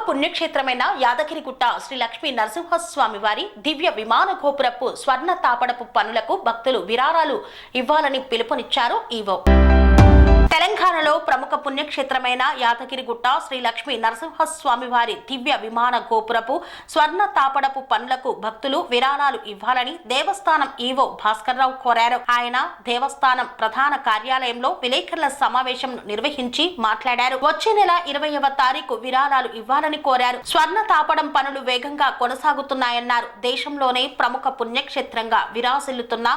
పుణ్యక్షేత్రమైన యాదగిరిగుట్ట శ్రీ లక్ష్మీ నరసింహస్వామి వారి దివ్య విమాన గోపురపు స్వర్ణ తాపడపు పనులకు భక్తులు విరాళాలు ఇవ్వాలని పిలుపునిచ్చారు ఈవో. తెలంగాణలో ప్రముఖ పుణ్యక్షేత్రమైన యాదగిరిగుట్ట శ్రీ లక్ష్మీ నరసింహస్వామి వారి దివ్య విమాన గోపురపు స్వర్ణ తాపడపు పనులకు భక్తులు విరాళాలు ఇవ్వాలని దేవస్థానం ఈవో భాస్కర్రావు కోరారు. ఆయన దేవస్థానం ప్రధాన కార్యాలయంలో విలేకరుల సమావేశం నిర్వహించి మాట్లాడారు. వచ్చే నెల 20వ తారీఖు విరాళాలు ఇవ్వాలని కోరారు. స్వర్ణ తాపడం పనులు వేగంగా కొనసాగుతున్నాయన్నారు. దేశంలోనే ప్రముఖ పుణ్యక్షేత్రంగా విరాసిల్లుతున్న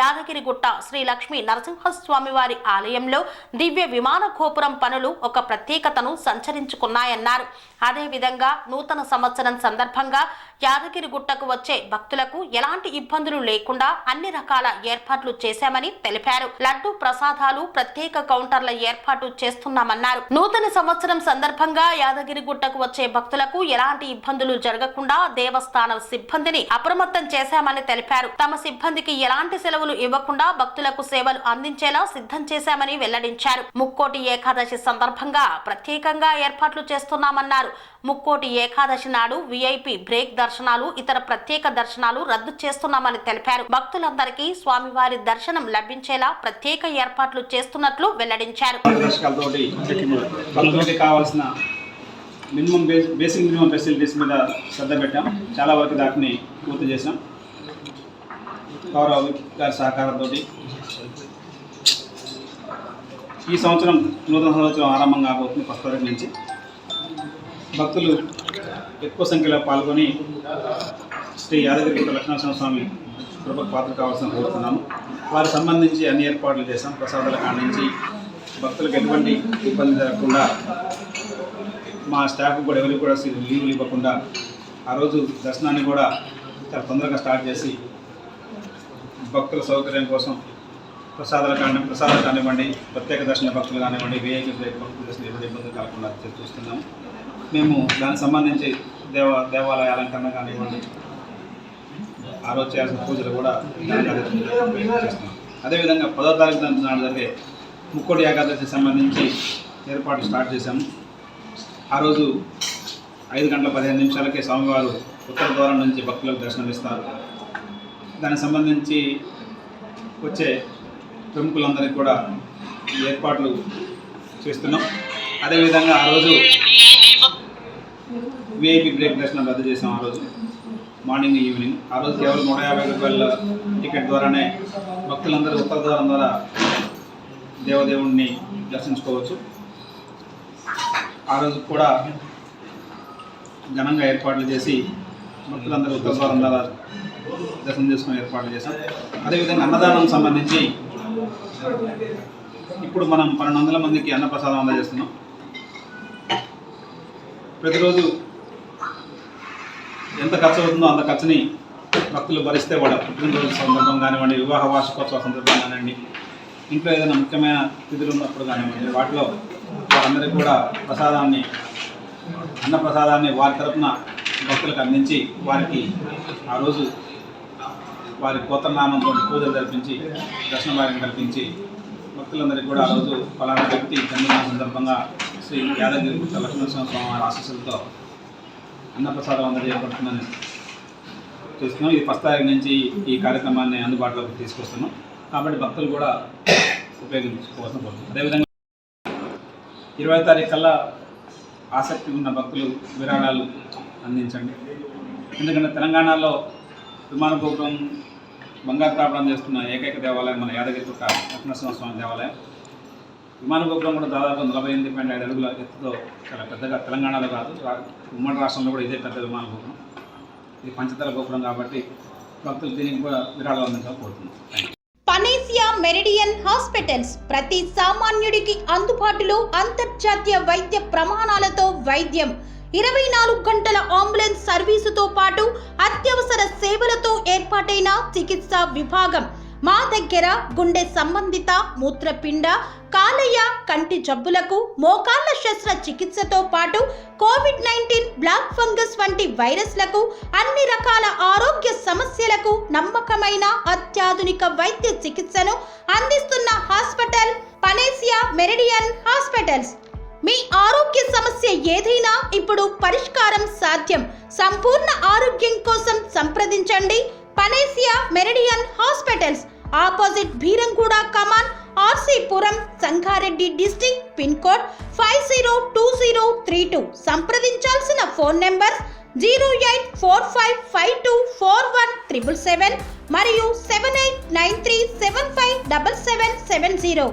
యాదగిరిగుట్ట శ్రీ లక్ష్మీ నరసింహస్వామి వారి ఆలయంలో దివ్య విమాన గోపురం పనులు ఒక ప్రత్యేకతను సంచరించుకున్నాయన్నారు. అదేవిధంగా నూతన సంవత్సరం సందర్భంగా యాదగిరిగుట్టకు వచ్చే భక్తులకు ఎలాంటి ఇబ్బందులు లేకుండా అన్ని రకాల ఏర్పాట్లు చేశామని తెలిపారు. లడ్డు ప్రసాదాలు ప్రత్యేక కౌంటర్ల ఏర్పాటు చేస్తున్నామన్నారు. నూతన సంవత్సరం సందర్భంగా యాదగిరిగుట్టకు వచ్చే భక్తులకు ఎలాంటి ఇబ్బందులు జరగకుండా దేవస్థానం సిబ్బందిని అప్రమత్తం చేశామని తెలిపారు. తమ సిబ్బందికి ఎలాంటి సెలవులు ఇవ్వకుండా భక్తులకు సేవలు అందించేలా సిద్ధం చేశామని వెల్లడించారు. ముక్కోటి ఏకాదశి సందర్భంగా ప్రత్యేకంగా ఏర్పాట్లు చేస్తున్నామన్నారు. ముక్కోటి ఏకాదశి నాడు విఐపి బ్రేక్ దర్శనాలు, ఇతర ప్రత్యేక దర్శనాలు రద్దు చేస్తున్నామని తెలిపారు. భక్తులందరికీ స్వామివారి దర్శనం లభించేలా ప్రత్యేక ఏర్పాట్లు చేస్తున్నట్లు వెల్లడించారు. బేసిక్ మినిమం ఫెసిలిటీస్ మీద శ్రద్ధ పెట్టాం. చాలా వరకు దాటిని పూర్తి చేసాం. గౌరవ గారి సహకారంతో ఈ సంవత్సరం నూతన సంవత్సరం ఆరంభం కాబోతుంది. 1వ తారీఖు నుంచి భక్తులు ఎక్కువ సంఖ్యలో పాల్గొని శ్రీ యాదగిరిగుట్ట లక్ష్మీనరసింహస్వామి కృపకు పాత్ర కావాల్సిన కోరుతున్నాము. వారికి సంబంధించి అన్ని ఏర్పాట్లు చేస్తాం. ప్రసాదాల కానించి భక్తులకు ఎటువంటి ఇబ్బంది జరగకుండా మా స్టాఫ్ కూడా ఎవరికి కూడా లీవులు ఇవ్వకుండా ఆ రోజు దర్శనాన్ని కూడా చాలా తొందరగా స్టార్ట్ చేసి భక్తుల సౌకర్యం కోసం ప్రసాదాలు కానివ్వండి, ప్రత్యేక దర్శన భక్తులు కానివ్వండి, విఐపి భక్తులు ఇబ్బందులు కలగకుండా చూస్తున్నాము. మేము దానికి సంబంధించి దేవాలయ అలంకరణ కానివ్వండి, ఆ రోజు చేయాల్సిన పూజలు కూడా చేస్తున్నాం. అదేవిధంగా 10వ తారీఖు నాడు జరిగే ముక్కోటి ఏకాదశికి సంబంధించి ఏర్పాట్లు స్టార్ట్ చేశాము. ఆ రోజు 5:15 స్వామివారు ఉత్తర ద్వారం నుంచి భక్తులకు దర్శనమిస్తారు. దానికి సంబంధించి వచ్చే ప్రముఖులందరికీ కూడా ఏర్పాట్లు చేస్తున్నాం. అదేవిధంగా ఆ రోజు విఐపి బ్రేక్ దర్శనం రద్దు చేసాం. ఆ రోజు మార్నింగ్, ఈవినింగ్. ఆ రోజు కేవలం 150 రూపాయల టికెట్ ద్వారానే భక్తులందరూ ఉత్తర ద్వారం ద్వారా దేవదేవుణ్ణి దర్శించుకోవచ్చు. ఆ రోజు కూడా ఘనంగా ఏర్పాట్లు చేసి భక్తులందరూ ఉత్తర ద్వారం ద్వారా దర్శనం చేసుకుని ఏర్పాట్లు చేశాం. అదేవిధంగా అన్నదానం సంబంధించి ఇప్పుడు మనం 1200 మందికి అన్నప్రసాదం అందజేస్తున్నాం. ప్రతిరోజు ఎంత ఖర్చు అవుతుందో అంత ఖర్చుని భక్తులు భరిస్తే కూడా పుట్టినరోజు సందర్భం కానివ్వండి, వివాహ వార్షికోత్సవ సందర్భం కానివ్వండి, ఇంట్లో ఏదైనా ముఖ్యమైన తిథులు ఉన్నప్పుడు కానివ్వండి, వాటిలో వారందరికీ కూడా అన్నప్రసాదాన్ని వారి తరఫున భక్తులకు అందించి వారికి ఆ రోజు వారి గోత్రనామంతో పూజలు జరిపించి దర్శన భాగ్యం కల్పించి భక్తులందరికీ కూడా ఆ రోజు ఫలానా వ్యక్తి జన్మదిన సందర్భంగా శ్రీ యాదగిరిగుట్ట లక్ష్మీనరసింహస్వామి వారి ఆశీస్సులతో అన్నప్రసాదం అందజేయబడుతుందని చేస్తున్నాం. ఇది 1వ తారీఖు నుంచి ఈ కార్యక్రమాన్ని అందుబాటులోకి తీసుకొస్తున్నాం. కాబట్టి భక్తులు కూడా ఉపయోగించుకోవాల్సిన కోరుతున్నాం. అదేవిధంగా 20వ తారీఖు కల్లా ఆసక్తి ఉన్న భక్తులు విరాళాలు అందించండి. ఎందుకంటే తెలంగాణలో విమాన గోపురం బంగారు తాపడం చేస్తున్న ఏకైక దేవాలయం మన యాదగిరిగుట్ట లక్ష్మీనరసింహస్వామి దేవాలయం. విమాన గోపురం కూడా దాదాపు 48.5 అడుగుల ఎత్తుతో చాలా పెద్దగా, తెలంగాణలో కాదు ఉమ్మడి రాష్ట్రంలో కూడా ఇదే పెద్ద విమాన గోపురం. ఇది పంచతల గోపురం కాబట్టి భక్తులు దీనికి కూడా విరాళాలు అందించాలని కోరుతున్నాం. పనేసియా మెరిడియన్ హాస్పిటల్స్ ప్రతి సామాన్యుడికి అందుబాటులో అంతర్జాతీయ వైద్య ప్రమాణాలతో వైద్యం, 24 గంటల అంబులెన్స్ సర్వీసుతో పాటు అత్యవసర సేవలతో ఏర్పాటైన చికిత్సా విభాగం. మా దగ్గర గుండె సంబంధిత, మూత్రపిండ, కాలేయ, కంటి జబ్బులకు, మోకాళ్ల శస్త్ర చికిత్సతో పాటు కోవిడ్-19, బ్లాక్ ఫంగస్ వంటి వైరస్లకు, అన్ని రకాల ఆరోగ్య సమస్యలకు నమ్మకమైన అత్యాధునిక వైద్య చికిత్సను అందిస్తున్న హాస్పిటల్ పనేసియా మెరిడియన్ హాస్పిటల్స్. మీ ఆరోగ్య సమస్య ఏదైనా ఇప్పుడు పరిష్కారం సాధ్యం. సంపూర్ణ ఆరోగ్యం కోసం సంప్రదించండి Panacea Meridian hospitals, opposite Bheeramguda Kaman, RC Puram, Sangareddy district, pin code 502032. సంప్రదించాల్సిన ఫోన్ నెంబర్ 0845524177 మరియు 7893757770.